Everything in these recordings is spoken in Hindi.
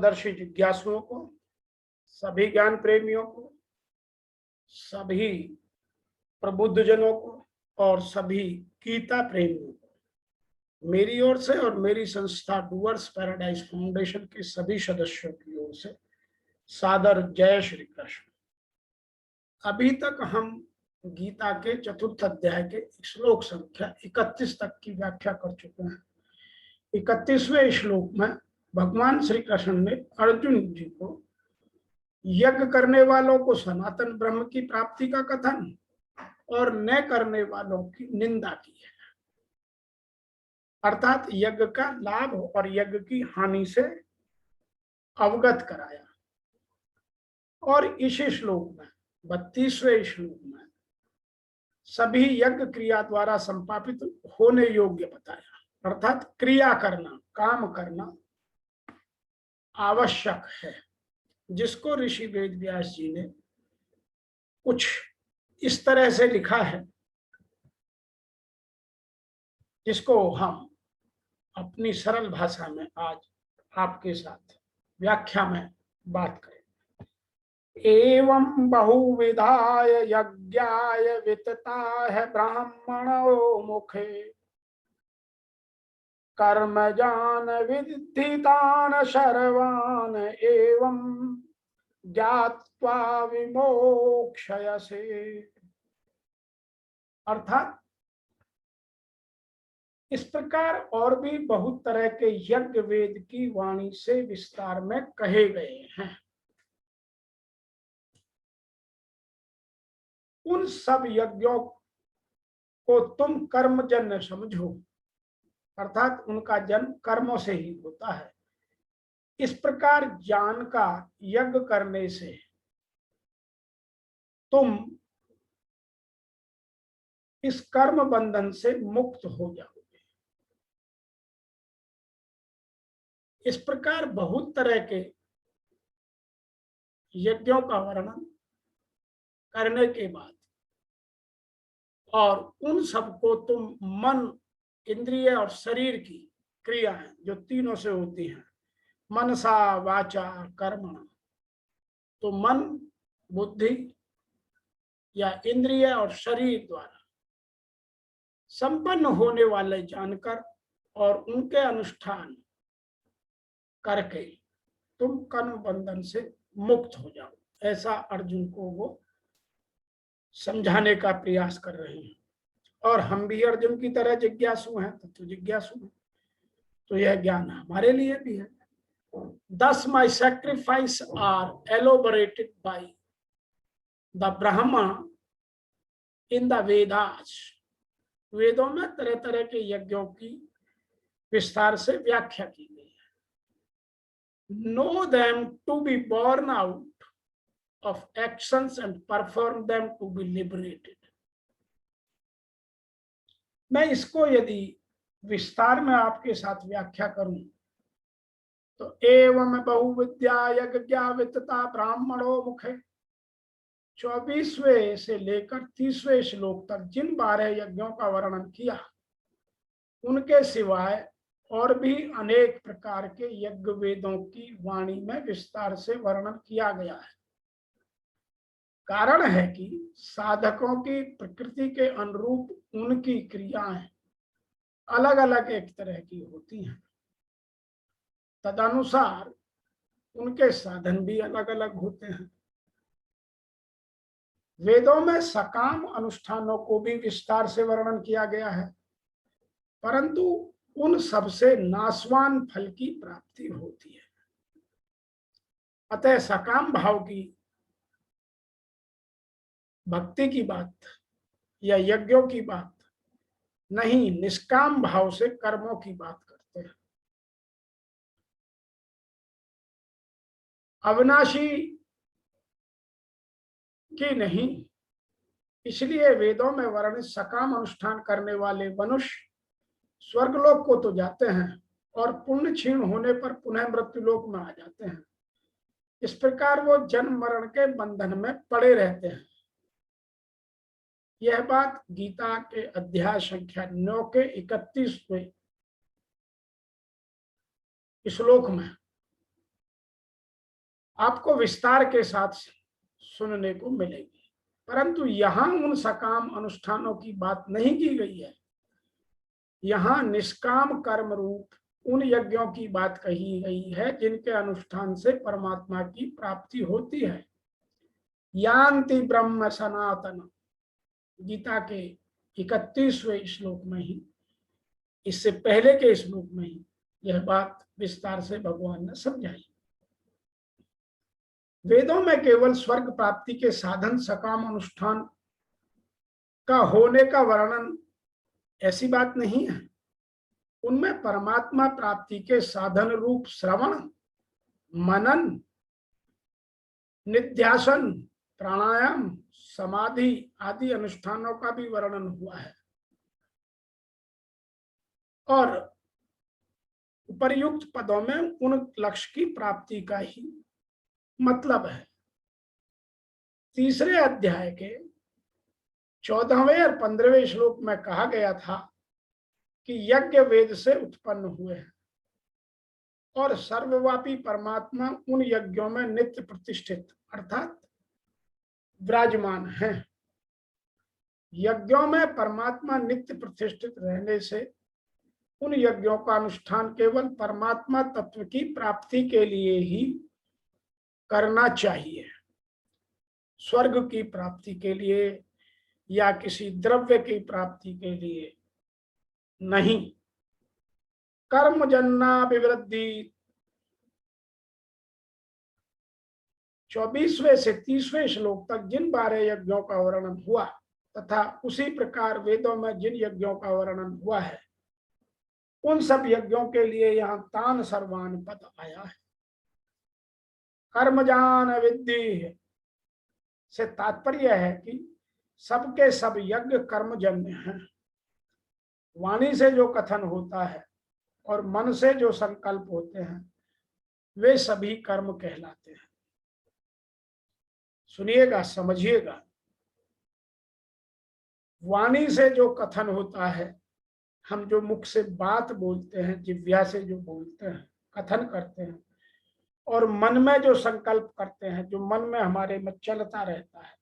दर्शी जिज्ञासुओं को, सभी ज्ञान प्रेमियों को, सभी प्रबुद्ध जनों को और सभी गीता प्रेमियों को मेरी ओर से और मेरी संस्था डूअर्स पैराडाइज फाउंडेशन के सभी सदस्यों की ओर से सादर जय श्री कृष्ण। अभी तक हम गीता के चतुर्थ अध्याय के श्लोक संख्या 31 तक की व्याख्या कर चुके हैं। 31वें श्लोक में भगवान श्री कृष्ण ने अर्जुन जी को यज्ञ करने वालों को सनातन ब्रह्म की प्राप्ति का कथन और न करने वालों की निंदा की है, अर्थात यज्ञ का लाभ और यज्ञ की हानि से अवगत कराया। और इस श्लोक में 32वें श्लोक में सभी यज्ञ क्रिया द्वारा संपादित होने योग्य बताया, अर्थात क्रिया करना, काम करना आवश्यक है, जिसको ऋषि वेद व्यास जी ने कुछ इस तरह से लिखा है, जिसको हम अपनी सरल भाषा में आज आपके साथ व्याख्या में बात करें। एवं बहुविधाय यज्ञाय वितता है ब्राह्मणो मुखे, कर्मजान विद्धितान सर्वान एवं ज्ञात्वा विमोक्षयसे। अर्थात इस प्रकार और भी बहुत तरह के यज्ञ वेद की वाणी से विस्तार में कहे गए हैं। उन सब यज्ञों को तुम कर्मजन्य समझो, अर्थात उनका जन्म कर्मों से ही होता है। इस प्रकार ज्ञान का यज्ञ करने से तुम इस कर्म बंधन से मुक्त हो जाओगे। इस प्रकार बहुत तरह के यज्ञों का वर्णन करने के बाद और उन सबको तुम मन, इंद्रिय और शरीर की क्रियाएं जो तीनों से होती हैं, मनसा वाचा कर्मणा, तो मन, बुद्धि या इंद्रिय और शरीर द्वारा संपन्न होने वाले जानकर और उनके अनुष्ठान करके तुम कर्म बंधन से मुक्त हो जाओ, ऐसा अर्जुन को वो समझाने का प्रयास कर रहे हैं। और हम भी अर्जुन की तरह जिज्ञासु हैं, तो जिज्ञासु हैं, तो यह ज्ञान हमारे लिए भी है। Thus my sacrifice are elaborated by the Brahma in the Vedas. वेदों में तरह तरह के यज्ञों की विस्तार से व्याख्या की गई है। Know them to be born out of actions and perform them to be liberated. मैं इसको यदि विस्तार में आपके साथ व्याख्या करूं तो एवं बहुविद्या यज्ञा वित्तता ब्राह्मणों मुखे, 24वें से लेकर 30वें श्लोक तक जिन 12 यज्ञों का वर्णन किया, उनके सिवाय और भी अनेक प्रकार के यज्ञ वेदों की वाणी में विस्तार से वर्णन किया गया है। कारण है कि साधकों की प्रकृति के अनुरूप उनकी क्रियाएं अलग अलग एक तरह की होती हैं, तदनुसार उनके साधन भी अलग अलग होते हैं। वेदों में सकाम अनुष्ठानों को भी विस्तार से वर्णन किया गया है, परंतु उन सबसे नाशवान फल की प्राप्ति होती है। अतः सकाम भाव की भक्ति की बात या यज्ञों की बात नहीं, निष्काम भाव से कर्मों की बात करते हैं। अविनाशी की नहीं, इसलिए वेदों में वर्णित सकाम अनुष्ठान करने वाले मनुष्य स्वर्गलोक को तो जाते हैं और पुण्य क्षीण होने पर पुनः मृत्युलोक में आ जाते हैं। इस प्रकार वो जन्म मरण के बंधन में पड़े रहते हैं। यह बात गीता के अध्याय संख्या 9 के 31वें श्लोक में आपको विस्तार के साथ सुनने को मिलेगी। परंतु यहाँ उन सकाम अनुष्ठानों की बात नहीं की गई है, यहाँ निष्काम कर्म रूप उन यज्ञों की बात कही गई है जिनके अनुष्ठान से परमात्मा की प्राप्ति होती है। यान्ति ब्रह्म सनातन, गीता के 31वें श्लोक में ही, इससे पहले के श्लोक में ही यह बात विस्तार से भगवान ने समझाई। वेदों में केवल स्वर्ग प्राप्ति के साधन सकाम अनुष्ठान का होने का वर्णन ऐसी बात नहीं है। उनमें परमात्मा प्राप्ति के साधन रूप श्रवण, मनन, निध्यासन, प्राणायाम, समाधि आदि अनुष्ठानों का भी वर्णन हुआ है और उपर्युक्त पदों में उन लक्ष्य की प्राप्ति का ही मतलब है। तीसरे अध्याय के 14वें और 15वें श्लोक में कहा गया था कि यज्ञ वेद से उत्पन्न हुए हैं और सर्वव्यापी परमात्मा उन यज्ञों में नित्य प्रतिष्ठित अर्थात विराजमान है। यज्ञों में परमात्मा नित्य प्रतिष्ठित रहने से उन यज्ञों का अनुष्ठान केवल परमात्मा तत्व की प्राप्ति के लिए ही करना चाहिए, स्वर्ग की प्राप्ति के लिए या किसी द्रव्य की प्राप्ति के लिए नहीं। कर्मजन्याभिवृद्धि 24वें से 30वें श्लोक तक जिन 12 यज्ञों का वर्णन हुआ तथा उसी प्रकार वेदों में जिन यज्ञों का वर्णन हुआ है उन सब यज्ञों के लिए यहाँ तान सर्वान पद आया है। कर्मजान विद्धि से तात्पर्य है कि सबके सब यज्ञ कर्मजन्य हैं। वाणी से जो कथन होता है और मन से जो संकल्प होते हैं वे सभी कर्म कहलाते हैं। सुनिएगा, समझिएगा। वाणी से जो कथन होता है, हम जो मुख से बात बोलते हैं, जिह्वा से जो बोलते हैं, कथन करते हैं, और मन में जो संकल्प करते हैं, जो मन में हमारे में चलता रहता है,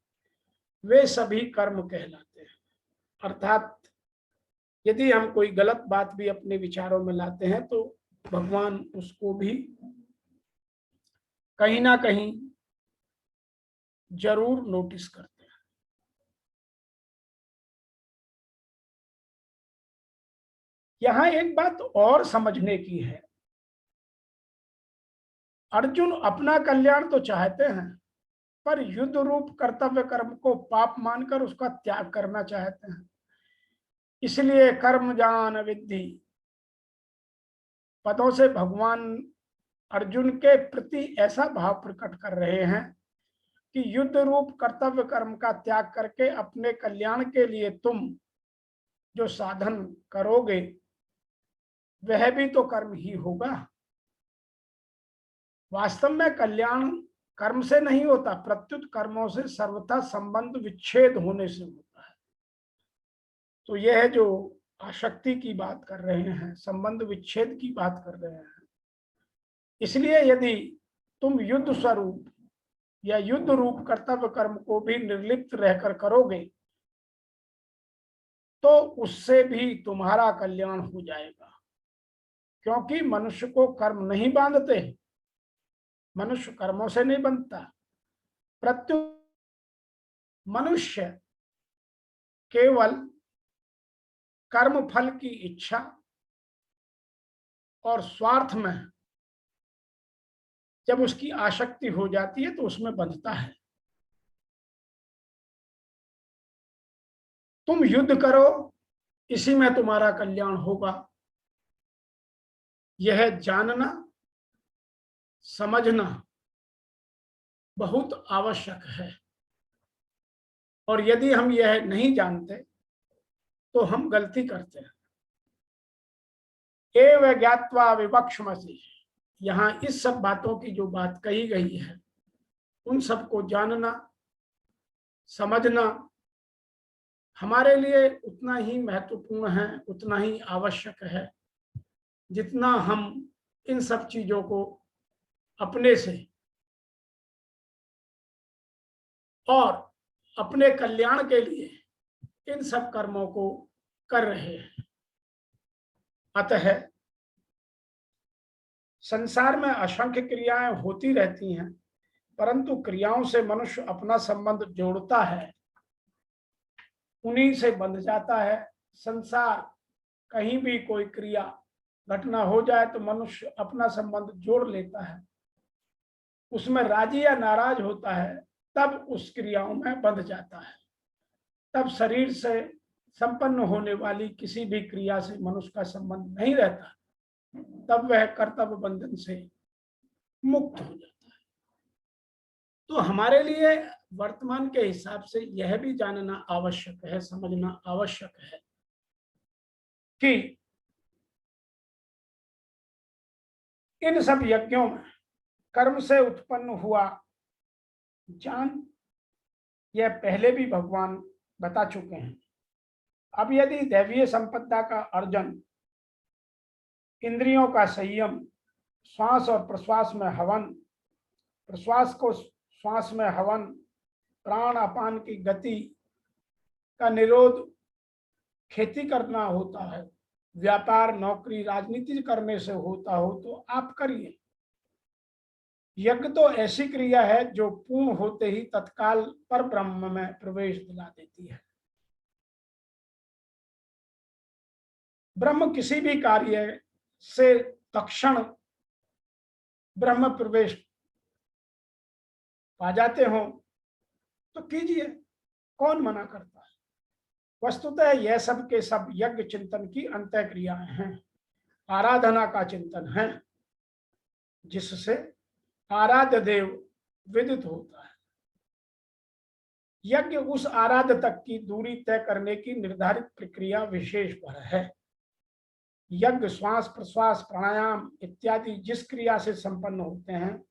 वे सभी कर्म कहलाते हैं। अर्थात यदि हम कोई गलत बात भी अपने विचारों में लाते हैं तो भगवान उसको भी कहीं ना कहीं जरूर नोटिस करते हैं। यहां एक बात और समझने की है, अर्जुन अपना कल्याण तो चाहते हैं पर युद्ध रूप कर्तव्य कर्म को पाप मानकर उसका त्याग करना चाहते हैं। इसलिए कर्मजान विद्धि पदों से भगवान अर्जुन के प्रति ऐसा भाव प्रकट कर रहे हैं कि युद्ध रूप कर्तव्य कर्म का त्याग करके अपने कल्याण के लिए तुम जो साधन करोगे वह भी तो कर्म ही होगा। वास्तव में कल्याण कर्म से नहीं होता, प्रत्युत कर्मों से सर्वथा संबंध विच्छेद होने से होता है। तो यह जो आसक्ति की बात कर रहे हैं, संबंध विच्छेद की बात कर रहे हैं। इसलिए यदि तुम युद्ध स्वरूप या युद्ध रूप कर्तव्य कर्म को भी निर्लिप्त रहकर करोगे तो उससे भी तुम्हारा कल्याण हो जाएगा, क्योंकि मनुष्य को कर्म नहीं बांधते, मनुष्य कर्मों से नहीं बनता। प्रत्युत मनुष्य केवल कर्म फल की इच्छा और स्वार्थ में जब उसकी आसक्ति हो जाती है तो उसमें बंधता है। तुम युद्ध करो, इसी में तुम्हारा कल्याण होगा, यह जानना समझना बहुत आवश्यक है। और यदि हम यह नहीं जानते तो हम गलती करते हैं। एव ज्ञात्वा विवक्ष्यसि, यहाँ इस सब बातों की जो बात कही गई है उन सबको जानना समझना हमारे लिए उतना ही महत्वपूर्ण है, उतना ही आवश्यक है जितना हम इन सब चीजों को अपने से और अपने कल्याण के लिए इन सब कर्मों को कर रहे हैं। अतः संसार में असंख्य क्रियाएं होती रहती हैं, परंतु क्रियाओं से मनुष्य अपना संबंध जोड़ता है, उन्हीं से बंध जाता है। संसार कहीं भी कोई क्रिया घटना हो जाए तो मनुष्य अपना संबंध जोड़ लेता है, उसमें राजी या नाराज होता है, तब उस क्रियाओं में बंध जाता है। तब शरीर से संपन्न होने वाली किसी भी क्रिया से मनुष्य का संबंध नहीं रहता, तब वह कर्तव्य बंधन से मुक्त हो जाता है। तो हमारे लिए वर्तमान के हिसाब से यह भी जानना आवश्यक है, समझना आवश्यक है कि इन सब यज्ञों में कर्म से उत्पन्न हुआ ज्ञान, यह पहले भी भगवान बता चुके हैं। अब यदि दैवीय संपदा का अर्जन, इंद्रियों का संयम, श्वास और प्रश्वास में हवन, प्रश्वास को श्वास में हवन, प्राण अपान की गति का निरोध खेती करना होता है, व्यापार, नौकरी, राजनीति करने से होता हो तो आप करिए। यज्ञ तो ऐसी क्रिया है जो पूर्ण होते ही तत्काल पर ब्रह्म में प्रवेश दिला देती है। ब्रह्म किसी भी कार्य से तत्क्षण ब्रह्म प्रवेश पा जाते हो तो कीजिए, कौन मना करता है। वस्तुतः यह सब के सब यज्ञ चिंतन की अंतः क्रियाएं हैं, आराधना का चिंतन है, जिससे आराध्य देव विदित होता है। यज्ञ उस आराध्य तक की दूरी तय करने की निर्धारित प्रक्रिया विशेष पर है। यज्ञ श्वास प्रश्वास प्राणायाम इत्यादि जिस क्रिया से संपन्न होते हैं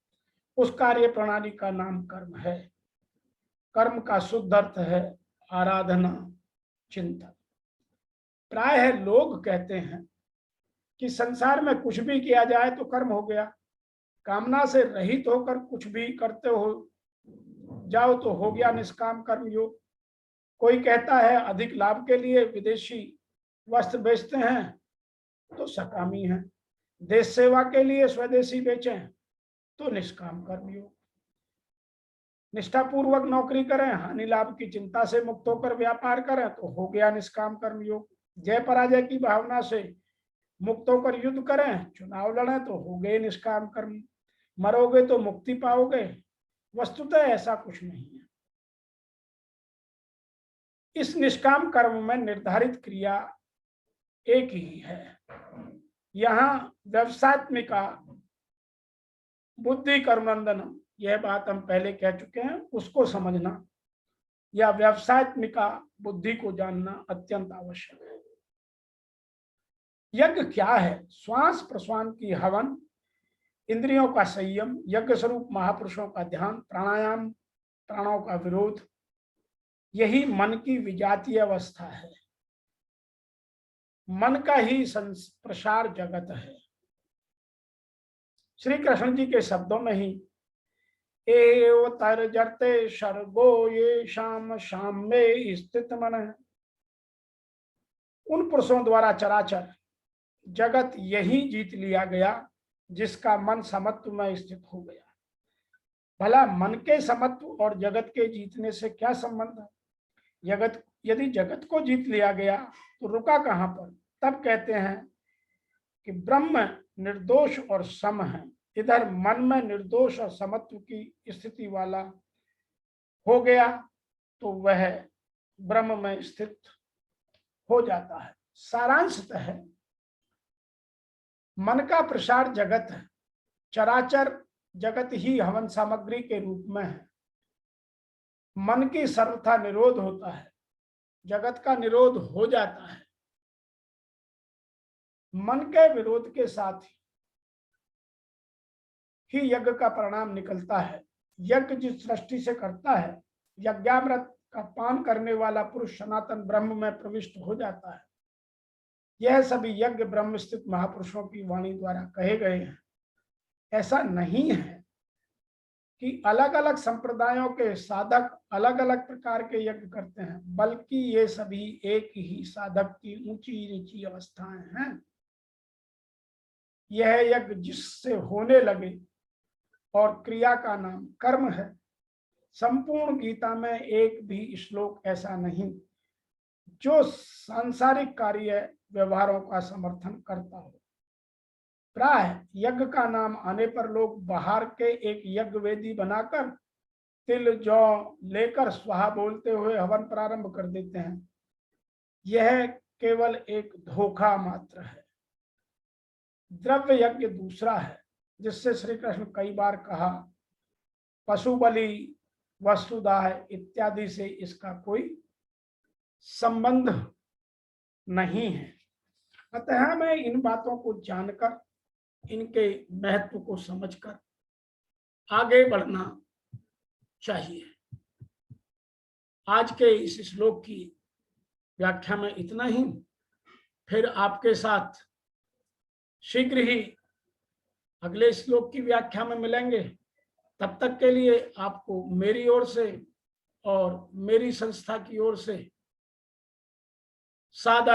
उस कार्य प्रणाली का नाम कर्म है। कर्म का शुद्ध अर्थ है आराधना, चिंतन। प्रायः लोग कहते हैं कि संसार में कुछ भी किया जाए तो कर्म हो गया, कामना से रहित होकर कुछ भी करते हो जाओ तो हो गया निष्काम कर्म योग। कोई कहता है अधिक लाभ के लिए विदेशी वस्त्र बेचते हैं तो सकामी है, देश सेवा के लिए स्वदेशी बेचें तो निष्काम कर्म योग। निष्ठापूर्वक नौकरी करें, हानि लाभ की चिंता से मुक्त होकर व्यापार करें तो हो गया निष्काम कर्म योग। जय पराजय की भावना से मुक्त होकर युद्ध करें, चुनाव लड़ें तो हो गए निष्काम कर्म। मरोगे तो मुक्ति पाओगे, वस्तुतः ऐसा कुछ नहीं है। इस निष्काम कर्म में निर्धारित क्रिया एक ही है। यहाँ व्यवसायत्मिका बुद्धि कर्मबंधनम, यह बात हम पहले कह चुके हैं, उसको समझना या व्यवसायत्मिका बुद्धि को जानना अत्यंत आवश्यक है। यज्ञ क्या है? श्वास प्रश्वास की हवन, इंद्रियों का संयम, यज्ञ स्वरूप महापुरुषों का ध्यान, प्राणायाम, प्राणों का विरोध, यही मन की विजातीय अवस्था है। मन का ही प्रसार जगत है। श्री कृष्ण जी के शब्दों में ही एव तरजते सर्गो ये शाम शाम में स्थित मन है। उन पुरुषों द्वारा चराचर जगत यही जीत लिया गया जिसका मन समत्व में स्थित हो गया। भला मन के समत्व और जगत के जीतने से क्या संबंध है? यदि जगत को जीत लिया गया तो रुका कहां पर? तब कहते हैं कि ब्रह्म निर्दोष और सम है। इधर मन में निर्दोष और समत्व की स्थिति वाला हो गया तो वह ब्रह्म में स्थित हो जाता है। सारांशतः है मन का प्रसार जगत है, चराचर जगत ही हवन सामग्री के रूप में है। मन की सर्वथा निरोध होता है, जगत का निरोध हो जाता है। मन के विरोध के साथ ही यज्ञ का परिणाम निकलता है। यज्ञ जिस सृष्टि से करता है, यज्ञामृत का पान करने वाला पुरुष सनातन ब्रह्म में प्रविष्ट हो जाता है। यह सभी यज्ञ ब्रह्म स्थित महापुरुषों की वाणी द्वारा कहे गए हैं। ऐसा नहीं है कि अलग अलग संप्रदायों के साधक अलग अलग प्रकार के यज्ञ करते हैं, बल्कि ये सभी एक ही साधक की ऊंची नीची अवस्थाएं हैं। यह यज्ञ जिससे होने लगे और क्रिया का नाम कर्म है। संपूर्ण गीता में एक भी श्लोक ऐसा नहीं जो सांसारिक कार्य व्यवहारों का समर्थन करता हो। प्राय यज्ञ का नाम आने पर लोग बाहर के एक यज्ञ वेदी बनाकर तिल जौ लेकर स्वाहा बोलते हुए हवन प्रारंभ कर देते हैं। यह केवल एक धोखा मात्र है। द्रव्य यज्ञ दूसरा है, जिससे श्री कृष्ण कई बार कहा पशु बलि, वस्तुदाह इत्यादि से इसका कोई संबंध नहीं है। अतः मैं इन बातों को जानकर, इनके महत्व को समझकर आगे बढ़ना चाहिए। आज के इस श्लोक की व्याख्या में इतना ही। फिर आपके साथ शीघ्र ही अगले श्लोक की व्याख्या में मिलेंगे। तब तक के लिए आपको मेरी ओर से और मेरी संस्था की ओर से सादर